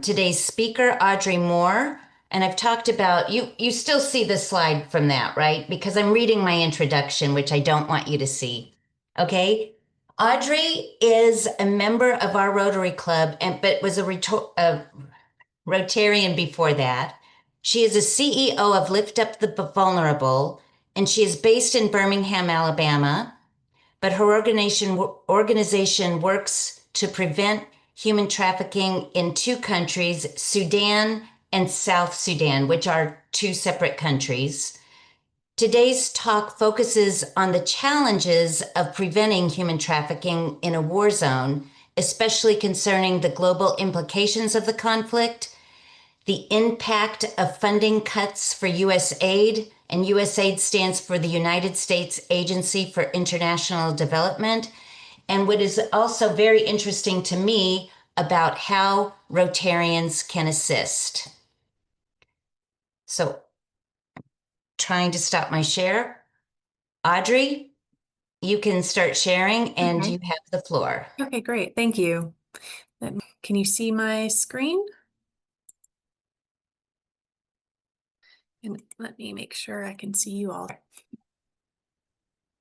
Today's speaker, Audrey Moore, and I've talked about you. You still see the slide from that, right? Because I'm reading my introduction, which I don't want you to see. Okay. Audrey is a member of our Rotary Club, but was a Rotarian before that. She is a CEO of Lift Up the Vulnerable, and she is based in Birmingham, Alabama. But her organization works to prevent human trafficking in two countries, Sudan and South Sudan, which are two separate countries. Today's talk focuses on the challenges of preventing human trafficking in a war zone, especially concerning the global implications of the conflict, the impact of funding cuts for U.S. aid, and USAID stands for the United States Agency for International Development, and what is also very interesting to me about how Rotarians can assist. So, trying to stop my share. Audrey, you can start sharing and you have the floor. Okay, great. Thank you. Can you see my screen? And let me make sure I can see you all.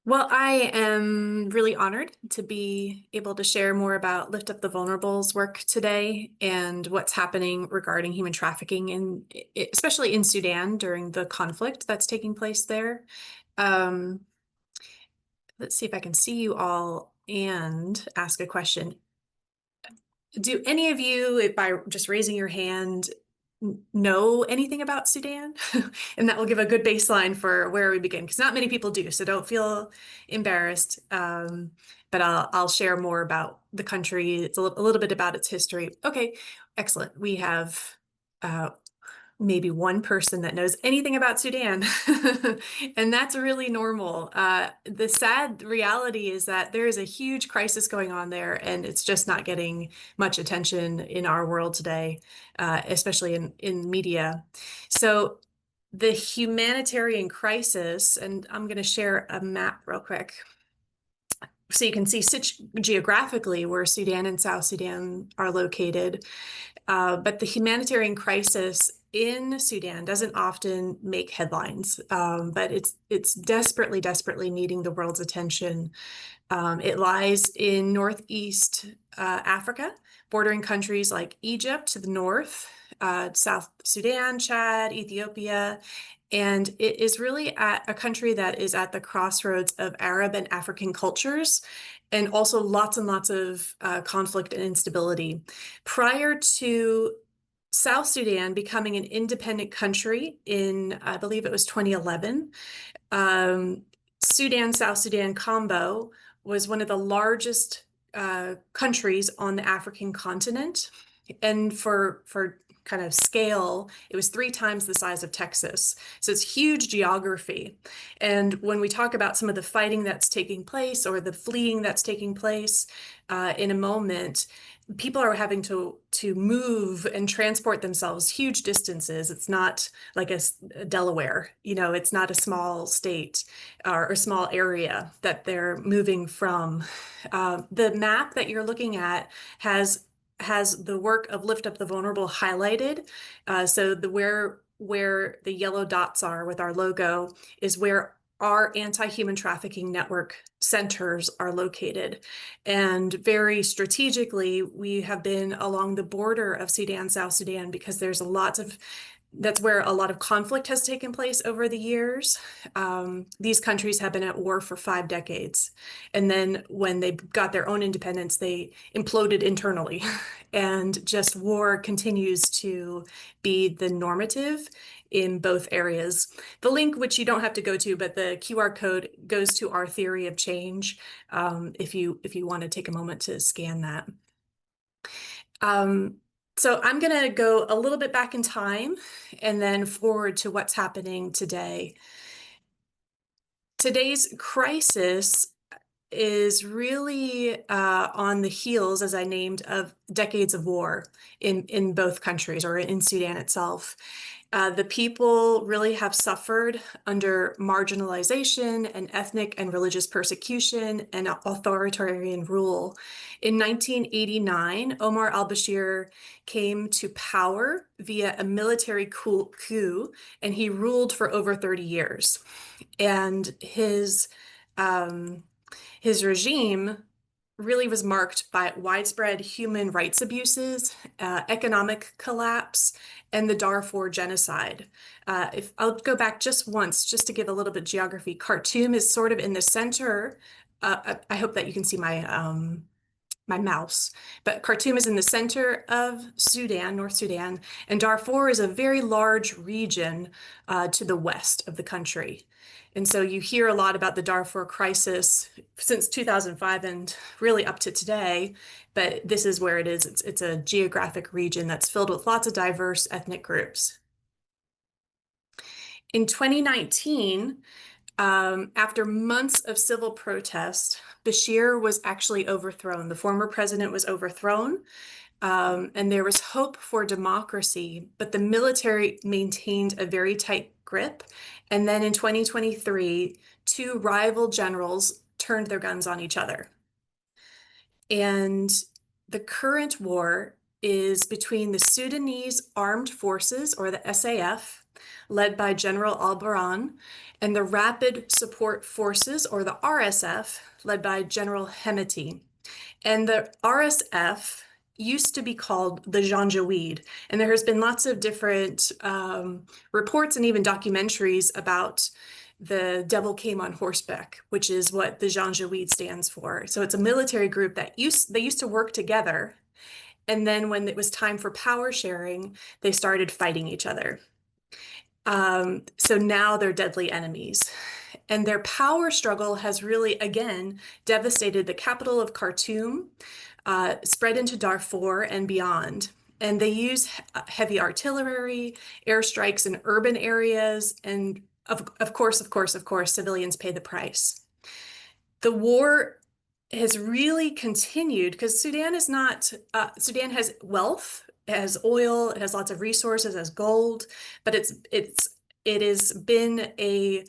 Well, I am really honored to be able to share more about Lift Up the Vulnerable's work today and what's happening regarding human trafficking, especially in Sudan during the conflict that's taking place there. Let's see if I can see you all and ask a question. Do any of you, by just raising your hand, know anything about Sudan? And that will give a good baseline for where we begin, because not many people do, so don't feel embarrassed. But I'll share more about the country. It's a little bit about its history. Okay, excellent. We have maybe one person that knows anything about Sudan, and that's really normal. The sad reality is that there is a huge crisis going on there, and it's just not getting much attention in our world today, especially in media. So the humanitarian crisis, and I'm going to share a map real quick so you can see geographically where Sudan and South Sudan are located. But the humanitarian crisis in Sudan doesn't often make headlines, but it's desperately, desperately needing the world's attention. It lies in Northeast Africa, bordering countries like Egypt to the north, South Sudan, Chad, Ethiopia, and it is really at a country that is at the crossroads of Arab and African cultures, and also lots and lots of conflict and instability. Prior to South Sudan becoming an independent country in, I believe it was 2011, Sudan-South Sudan combo was one of the largest countries on the African continent. And for kind of scale, it was 3 times the size of Texas. So it's huge geography. And when we talk about some of the fighting that's taking place or the fleeing that's taking place in a moment, people are having to move and transport themselves huge distances. It's not like a Delaware, it's not a small state or a small area that they're moving from. The map that you're looking at has the work of Lift Up the Vulnerable highlighted. So where the yellow dots are with our logo is where our anti-human trafficking network centers are located. And very strategically, we have been along the border of Sudan, South Sudan, because that's where a lot of conflict has taken place over the years. These countries have been at war for 5 decades. And then when they got their own independence, they imploded internally. And just war continues to be the normative in both areas. The link, which you don't have to go to, but the QR code goes to our theory of change, if you want to take a moment to scan that. So I'm going to go a little bit back in time and then forward to what's happening today. Today's crisis is really on the heels, as I named, of decades of war in both countries or in Sudan itself. The people really have suffered under marginalization and ethnic and religious persecution and authoritarian rule. In 1989, Omar al-Bashir came to power via a military coup, and he ruled for over 30 years. And his regime really was marked by widespread human rights abuses, economic collapse, and the Darfur genocide. If I'll go back just once, just to give a little bit of geography, Khartoum is sort of in the center. I hope that you can see my mouse, but Khartoum is in the center of Sudan, North Sudan, and Darfur is a very large region to the west of the country. And so you hear a lot about the Darfur crisis since 2005 and really up to today, but this is where it is. It's a geographic region that's filled with lots of diverse ethnic groups. In 2019, after months of civil protest, Bashir was actually overthrown. The former president was overthrown, and there was hope for democracy, but the military maintained a very tight grip. And then in 2023, two rival generals turned their guns on each other. And the current war is between the Sudanese Armed Forces, or the SAF, led by General al-Burhan, and the Rapid Support Forces, or the RSF, led by General Hemeti. And the RSF used to be called the Janjaweed, and there has been lots of different reports and even documentaries about the devil came on horseback, which is what the Janjaweed stands for. So it's a military group that they used to work together, and then when it was time for power sharing, they started fighting each other. So now they're deadly enemies. And their power struggle has really, again, devastated the capital of Khartoum, spread into Darfur and beyond. And they use heavy artillery, airstrikes in urban areas, and of course, civilians pay the price. The war has really continued because Sudan has wealth, it has oil, it has lots of resources, it has gold, but it has been a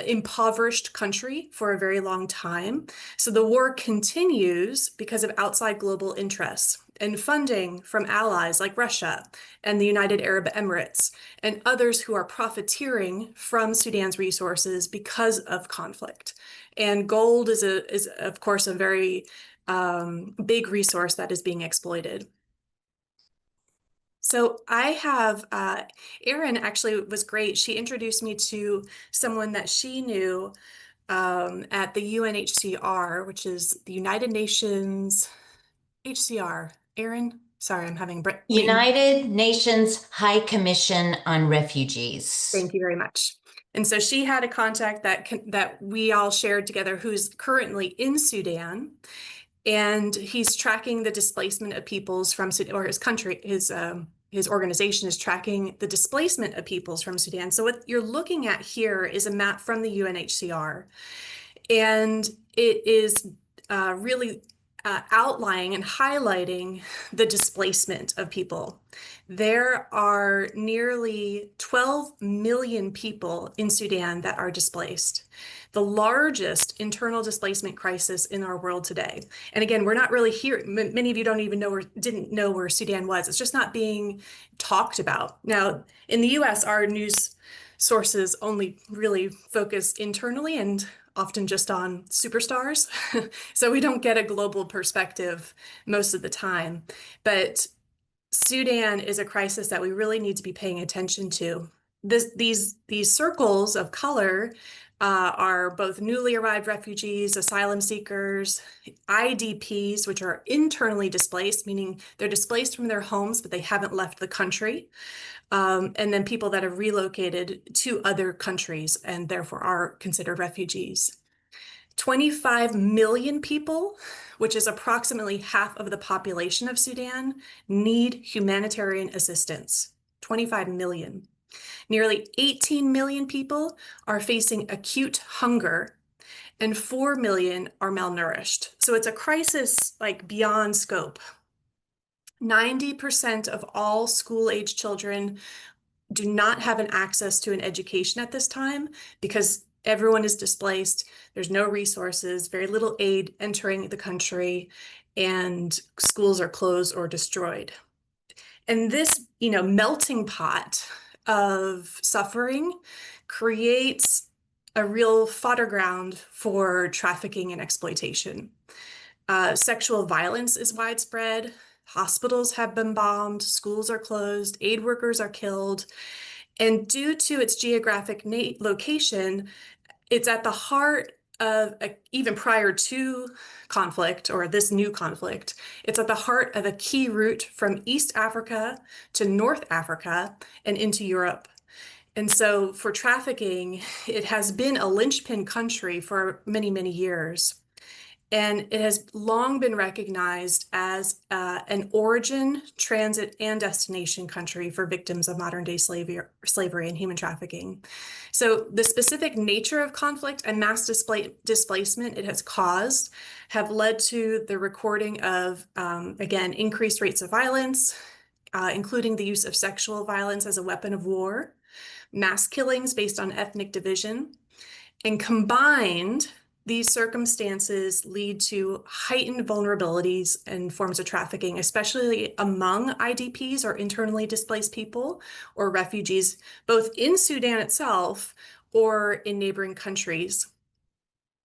impoverished country for a very long time. So the war continues because of outside global interests and funding from allies like Russia and the United Arab Emirates and others who are profiteering from Sudan's resources because of conflict. And gold is of course a very big resource that is being exploited. So I have, Erin actually was great. She introduced me to someone that she knew at the UNHCR, which is the United Nations HCR. Erin, sorry, I'm having brain. United Nations High Commission on Refugees. Thank you very much. And so she had a contact that we all shared together who's currently in Sudan, and he's tracking the displacement of peoples from Sudan, or his organization is tracking the displacement of peoples from Sudan. So what you're looking at here is a map from the UNHCR, and it is really outlining and highlighting the displacement of people. There are nearly 12 million people in Sudan that are displaced, the largest internal displacement crisis in our world today. And again, we're not really here. Many of you don't even know didn't know where Sudan was. It's just not being talked about. Now, in the US, our news sources only really focus internally and often just on superstars. So we don't get a global perspective most of the time. But Sudan is a crisis that we really need to be paying attention to. These circles of color are both newly arrived refugees, asylum seekers, IDPs, which are internally displaced, meaning they're displaced from their homes, but they haven't left the country. And then people that have relocated to other countries and therefore are considered refugees. 25 million people, which is approximately half of the population of Sudan, need humanitarian assistance. 25 million. Nearly 18 million people are facing acute hunger, and 4 million are malnourished. So it's a crisis like beyond scope. 90% of all school-age children do not have an access to an education at this time because everyone is displaced. There's no resources, very little aid entering the country, and schools are closed or destroyed. And this, melting pot of suffering creates a real fodder ground for trafficking and exploitation. Sexual violence is widespread. Hospitals have been bombed, schools are closed, aid workers are killed. And due to its geographic location, it's at the heart of, even prior to conflict or this new conflict, it's at the heart of a key route from East Africa to North Africa and into Europe. And so for trafficking, it has been a linchpin country for many, many years. And it has long been recognized as an origin, transit, and destination country for victims of modern day slavery and human trafficking. So the specific nature of conflict and mass displacement it has caused have led to the recording of, again, increased rates of violence, including the use of sexual violence as a weapon of war, mass killings based on ethnic division, and combined, these circumstances lead to heightened vulnerabilities and forms of trafficking, especially among IDPs or internally displaced people or refugees, both in Sudan itself or in neighboring countries.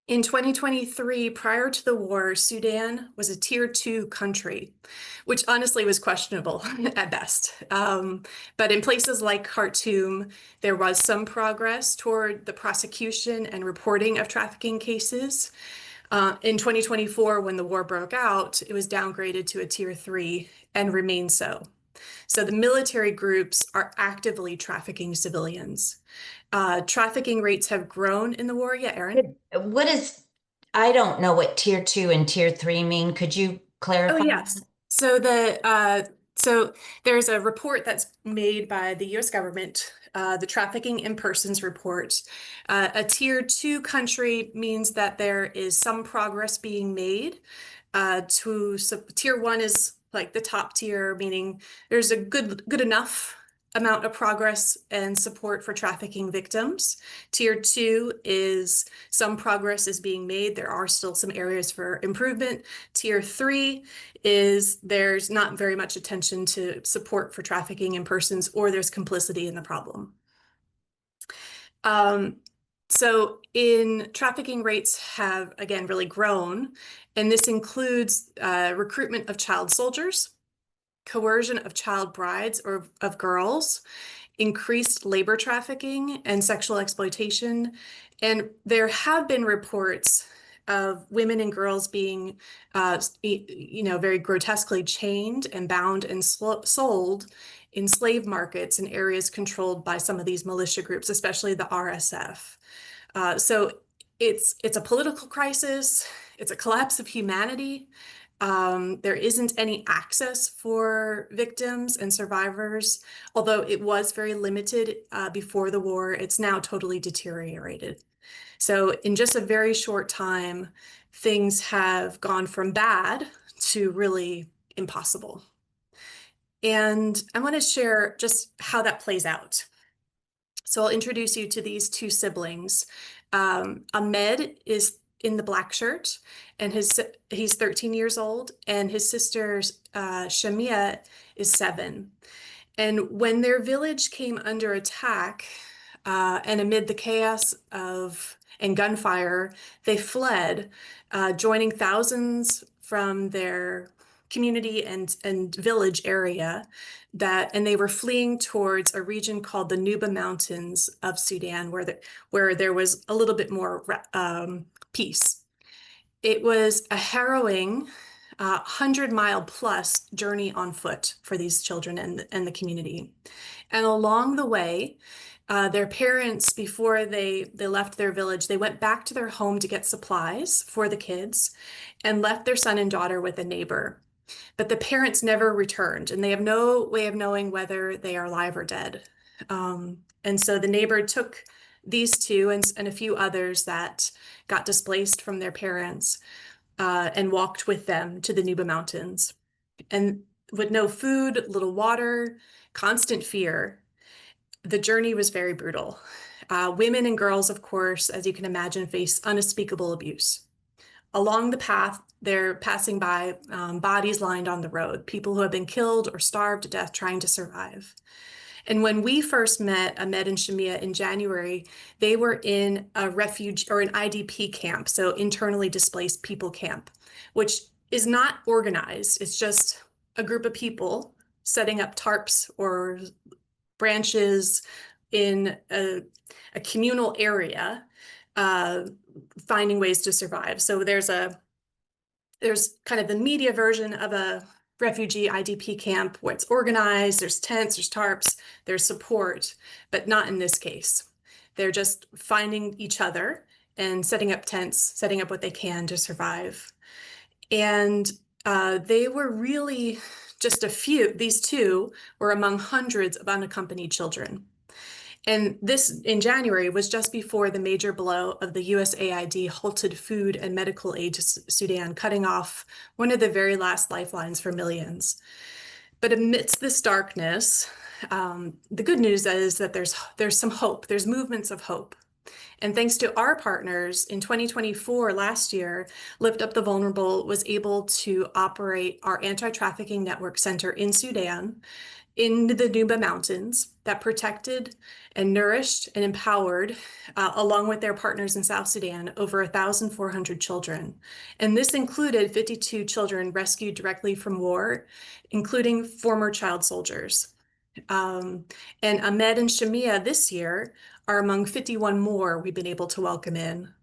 In 2023, prior to the war, Sudan was a tier 2 country, which honestly was questionable at best. But in places like Khartoum, there was some progress toward the prosecution and reporting of trafficking cases. In 2024, when the war broke out, it was downgraded to a tier 3 and remains so. So the military groups are actively trafficking civilians. Trafficking rates have grown in the war. Yeah, Erin? What is, I don't know what tier two and tier three mean. Could you Oh, clarify? yes. So there's a report that's made by the U.S. government, the Trafficking in Persons report. A tier 2 country means that there is some progress being made. Tier 1 is like the top tier, meaning there's a good enough amount of progress and support for trafficking victims. Tier 2 is some progress is being made. There are still some areas for improvement. Tier 3 is there's not very much attention to support for trafficking in persons, or there's complicity in the problem. So in trafficking rates have, again, really grown, and this includes recruitment of child soldiers, coercion of child brides or of girls, increased labor trafficking and sexual exploitation. And there have been reports of women and girls being, very grotesquely chained and bound and sold in slave markets in areas controlled by some of these militia groups, especially the RSF. So it's a political crisis. It's a collapse of humanity. There isn't any access for victims and survivors, although it was very limited before the war. It's now totally deteriorated. So in just a very short time, things have gone from bad to really impossible. And I want to share just how that plays out. So I'll introduce you to these two siblings. Ahmed is in the black shirt, and he's 13 years old, and his sister Shamia is 7. And when their village came under attack, and amid the chaos and gunfire, they fled, joining thousands from their community and village area and they were fleeing towards a region called the Nuba Mountains of Sudan, where there was a little bit more peace. It was a harrowing 100-mile plus journey on foot for these children and the community. And along the way, their parents, before they left their village, they went back to their home to get supplies for the kids and left their son and daughter with a neighbor. But the parents never returned, and they have no way of knowing whether they are alive or dead. And so the neighbor took these two and a few others that got displaced from their parents and walked with them to the Nuba Mountains. And with no food, little water, constant fear, the journey was very brutal. Women and girls, of course, as you can imagine, face unspeakable abuse. Along the path, they're passing by bodies lined on the road, people who have been killed or starved to death trying to survive. And when we first met Ahmed and Shamia in January, they were in a refuge or an IDP camp, so internally displaced people camp, which is not organized. It's just a group of people setting up tarps or branches in a communal area, finding ways to survive. So there's kind of the media version of a refugee IDP camp where it's organized, there's tents, there's tarps, there's support, but not in this case. They're just finding each other and setting up tents, setting up what they can to survive. And they were really just a few, these two were among hundreds of unaccompanied children. And this in January was just before the major blow of the USAID halted food and medical aid to Sudan, cutting off one of the very last lifelines for millions. But amidst this darkness, the good news is that there's some hope, there's movements of hope. And thanks to our partners in 2024, last year, Lift Up the Vulnerable was able to operate our anti-trafficking network center in Sudan, in the Nuba Mountains, that protected and nourished and empowered, along with their partners in South Sudan, over 1,400 children. And this included 52 children rescued directly from war, including former child soldiers. And Ahmed and Shamia this year are among 51 more we've been able to welcome in.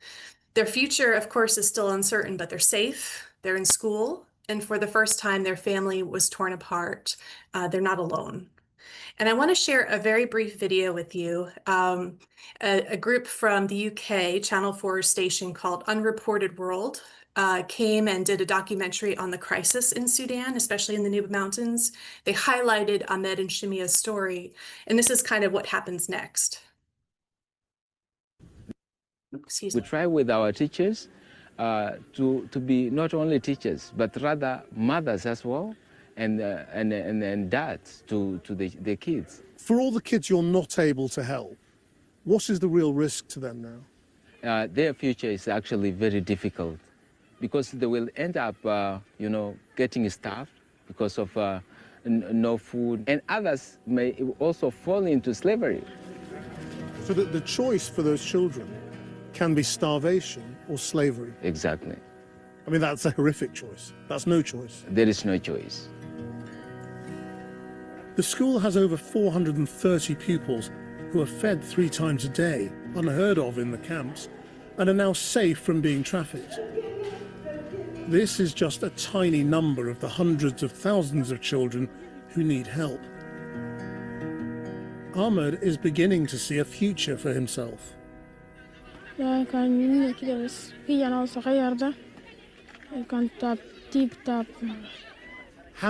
Their future, of course, is still uncertain, but they're safe, they're in school, and for the first time, their family was torn apart. They're not alone. And I want to share a very brief video with you. A group from the UK, Channel 4 station called Unreported World, came and did a documentary on the crisis in Sudan, especially in the Nuba Mountains. They highlighted Ahmed and Shamia's story, and this is kind of what happens next. Excuse me. We try with our teachers to be not only teachers, but rather mothers as well, and dads to the kids. For all the kids you're not able to help, what is the real risk to them now? Their future is actually very difficult because they will end up, getting starved because of no food, and others may also fall into slavery. So that the choice for those children can be starvation or slavery. Exactly. I mean, that's a horrific choice. That's no choice. There is no choice. The school has over 430 pupils who are fed 3 times a day, unheard of in the camps, and are now safe from being trafficked. This is just a tiny number of the hundreds of thousands of children who need help. Ahmed is beginning to see a future for himself. How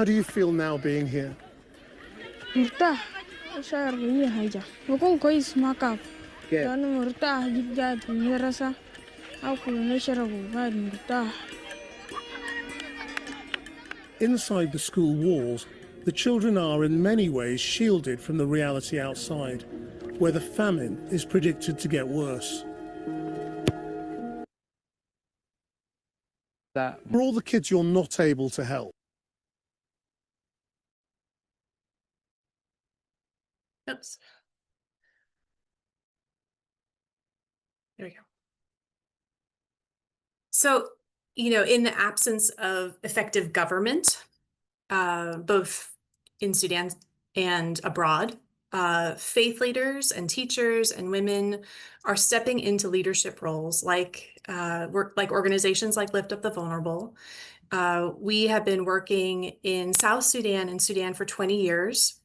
do you feel now being here? Inside the school walls, the children are in many ways shielded from the reality outside, where the famine is predicted to get worse. For all the kids you're not able to help. Oops. There we go. So, in the absence of effective government, both in Sudan and abroad, faith leaders and teachers and women are stepping into leadership roles like organizations like Lift Up the Vulnerable. We have been working in South Sudan and Sudan for 20 years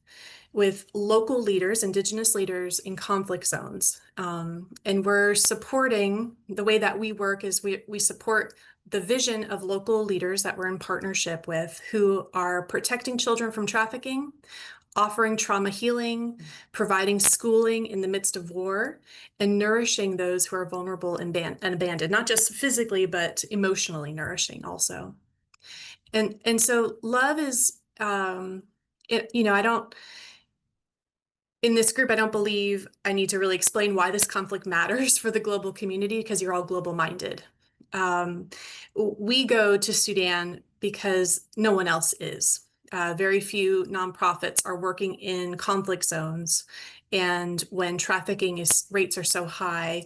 with local leaders, indigenous leaders in conflict zones. And we're supporting, the way that we work is we support the vision of local leaders that we're in partnership with who are protecting children from trafficking, offering trauma healing, providing schooling in the midst of war, and nourishing those who are vulnerable and abandoned, not just physically, but emotionally nourishing also. And so love is, in this group, I don't believe I need to really explain why this conflict matters for the global community, because you're all global minded. We go to Sudan because no one else is. Very few nonprofits are working in conflict zones. And when trafficking rates are so high,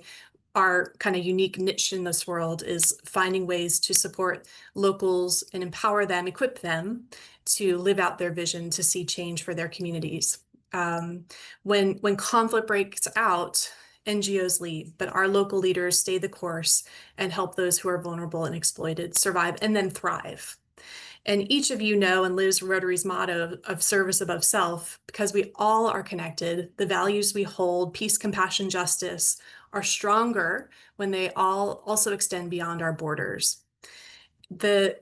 our kind of unique niche in this world is finding ways to support locals and empower them, equip them to live out their vision to see change for their communities. When conflict breaks out, NGOs leave, but our local leaders stay the course and help those who are vulnerable and exploited survive and then thrive. And each of you know and lives Rotary's motto of service above self, because we all are connected. The values we hold, peace, compassion, justice, are stronger when they all also extend beyond our borders.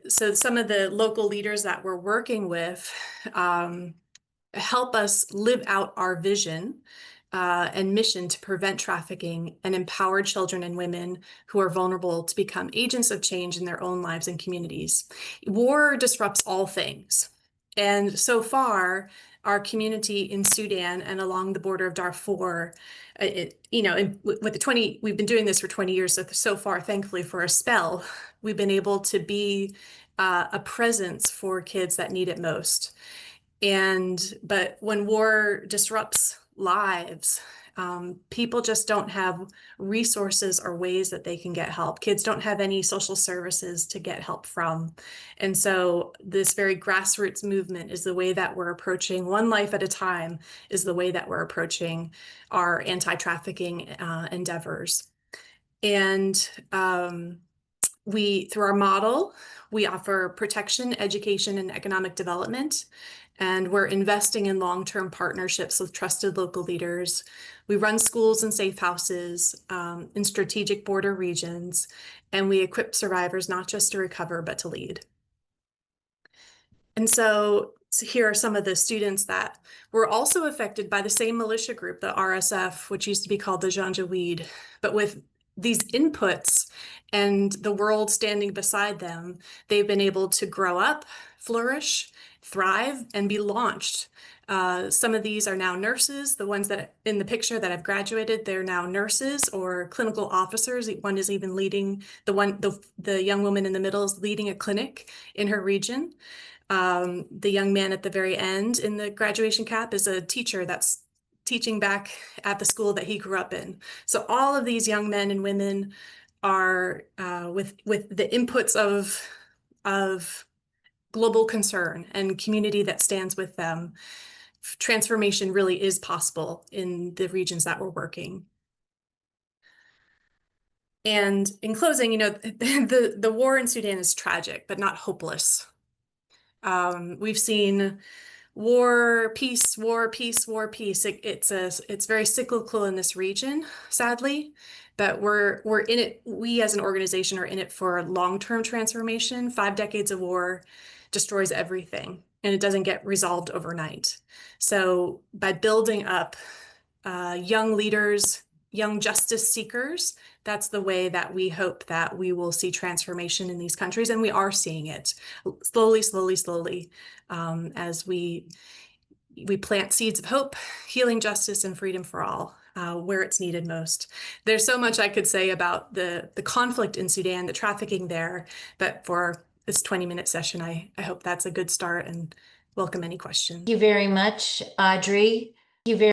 So some of the local leaders that we're working with help us live out our vision and mission to prevent trafficking and empower children and women who are vulnerable to become agents of change in their own lives and communities. War disrupts all things. And so far, our community in Sudan and along the border of Darfur, we've been doing this for 20 years. So far, thankfully for a spell, we've been able to be a presence for kids that need it most. But when war disrupts lives, people just don't have resources or ways that they can get help. Kids don't have any social services to get help from. And so this very grassroots movement is the way that we're approaching, one life at a time, is the way that we're approaching our anti-trafficking endeavors. And through our model, we offer protection, education, and economic development. And we're investing in long-term partnerships with trusted local leaders. We run schools and safe houses in strategic border regions, and we equip survivors not just to recover, but to lead. And so here are some of the students that were also affected by the same militia group, the RSF, which used to be called the Janjaweed, but with these inputs and the world standing beside them, they've been able to grow up, flourish, thrive, and be launched. Some of these are now nurses. The ones that in the picture that have graduated, they're now nurses or clinical officers. One is even leading, the young woman in the middle is leading a clinic in her region. The young man at the very end in the graduation cap is a teacher that's teaching back at the school that he grew up in. So all of these young men and women are with the inputs of global concern and community that stands with them. Transformation really is possible in the regions that we're working. And in closing, the war in Sudan is tragic, but not hopeless. We've seen war, peace, war, peace, war, peace. It's very cyclical in this region, sadly, but we're in it. We as an organization are in it for long-term transformation. 5 decades of war destroys everything, and it doesn't get resolved overnight. So by building up young leaders, young justice seekers, that's the way that we hope that we will see transformation in these countries. And we are seeing it slowly, slowly, slowly, as we plant seeds of hope, healing, justice, and freedom for all, where it's needed most. There's so much I could say about the conflict in Sudan, the trafficking there, but for this 20-minute session, I hope that's a good start, and welcome any questions. Thank you very much, Audrey. Thank you very